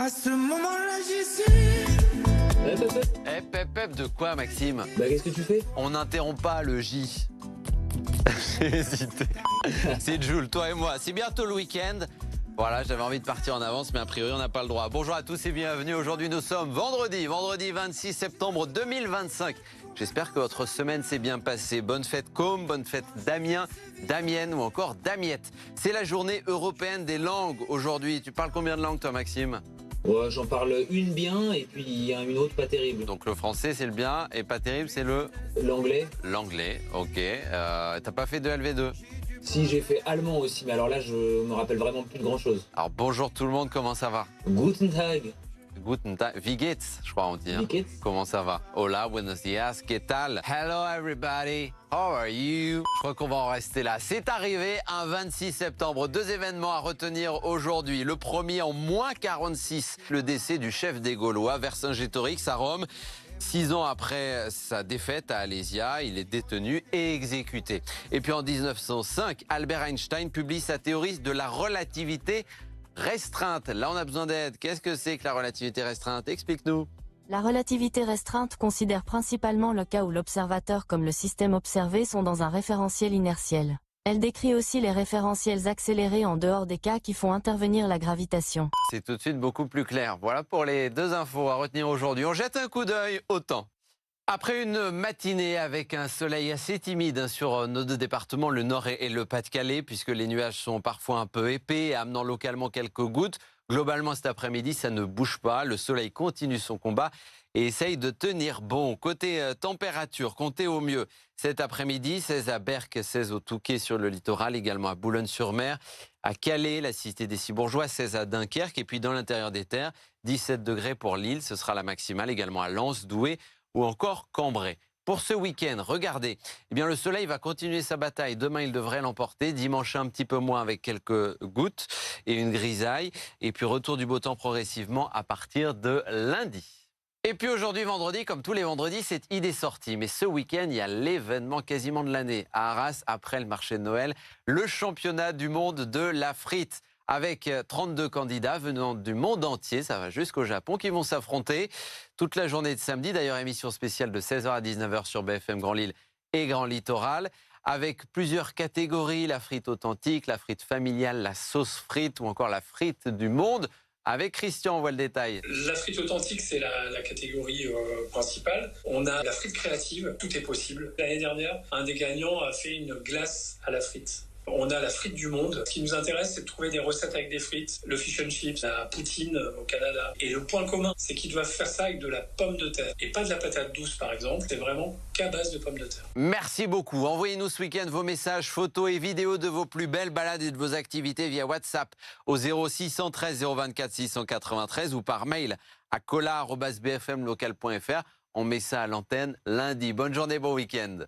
À ce moment-là, j'ai su. Hep, de quoi, Maxime? Bah, qu'est-ce que tu fais? On n'interrompt pas le J. J'ai hésité. C'est Jules, toi et moi. C'est bientôt le week-end. Voilà, j'avais envie de partir en avance, mais a priori, on n'a pas le droit. Bonjour à tous et bienvenue. Aujourd'hui, nous sommes vendredi 26 septembre 2025. J'espère que votre semaine s'est bien passée. Bonne fête Com, bonne fête Damien, Damienne ou encore Damiette. C'est la journée européenne des langues aujourd'hui. Tu parles combien de langues, toi, Maxime? Ouais, j'en parle une bien et puis il y a une autre pas terrible. Donc le français, c'est le bien, et pas terrible, c'est L'anglais? l'anglais. Ok. T'as pas fait de LV2? Si, j'ai fait allemand aussi, mais alors là, je me rappelle vraiment plus de grand-chose. Alors bonjour tout le monde, comment ça va? Guten Tag. Guten Tag, wie geht's, je crois on dit. Wie geht's? Comment ça va? Hola, buenos dias, ¿qué tal? Hello everybody, how are you? Je crois qu'on va en rester là. C'est arrivé un 26 septembre. Deux événements à retenir aujourd'hui. Le premier en moins 46, le décès du chef des Gaulois, Vercingétorix à Rome. 6 ans après sa défaite à Alésia, il est détenu et exécuté. Et puis en 1905, Albert Einstein publie sa théorie de la relativité restreinte. Là, on a besoin d'aide. Qu'est-ce que c'est que la relativité restreinte? Explique-nous. La relativité restreinte considère principalement le cas où l'observateur comme le système observé sont dans un référentiel inertiel. Elle décrit aussi les référentiels accélérés en dehors des cas qui font intervenir la gravitation. C'est tout de suite beaucoup plus clair. Voilà pour les deux infos à retenir aujourd'hui. On jette un coup d'œil au temps. Après une matinée avec un soleil assez timide sur nos deux départements, le Nord et le Pas-de-Calais, puisque les nuages sont parfois un peu épais, amenant localement quelques gouttes. Globalement, cet après-midi, ça ne bouge pas. Le soleil continue son combat et essaye de tenir bon. Côté température, comptez au mieux. Cet après-midi, 16 à Berck, 16 au Touquet sur le littoral, également à Boulogne-sur-Mer, à Calais, la cité des Cibourgeois, 16 à Dunkerque, et puis dans l'intérieur des terres, 17 degrés pour Lille, ce sera la maximale, également à Lens, Douai ou encore Cambrai. Pour ce week-end, regardez, eh bien, le soleil va continuer sa bataille. Demain, il devrait l'emporter. Dimanche, un petit peu moins avec quelques gouttes et une grisaille. Et puis, retour du beau temps progressivement à partir de lundi. Et puis aujourd'hui, vendredi, comme tous les vendredis, c'est idée sortie. Mais ce week-end, il y a l'événement quasiment de l'année. À Arras, après le marché de Noël, le championnat du monde de la frite. Avec 32 candidats venant du monde entier, ça va jusqu'au Japon, qui vont s'affronter toute la journée de samedi. D'ailleurs, émission spéciale de 16h à 19h sur BFM Grand Lille et Grand Littoral, avec plusieurs catégories, la frite authentique, la frite familiale, la sauce frite ou encore la frite du monde. Avec Christian, on voit le détail. La frite authentique, c'est la catégorie principale. On a la frite créative, tout est possible. L'année dernière, un des gagnants a fait une glace à la frite. On a la frite du monde. Ce qui nous intéresse, c'est de trouver des recettes avec des frites. Le fish and chips, la poutine au Canada. Et le point commun, c'est qu'ils doivent faire ça avec de la pomme de terre. Et pas de la patate douce, par exemple. C'est vraiment qu'à base de pommes de terre. Merci beaucoup. Envoyez-nous ce week-end vos messages, photos et vidéos de vos plus belles balades et de vos activités via WhatsApp au 0613 024 693 ou par mail à cola@bfmlocal.fr. On met ça à l'antenne lundi. Bonne journée, bon week-end.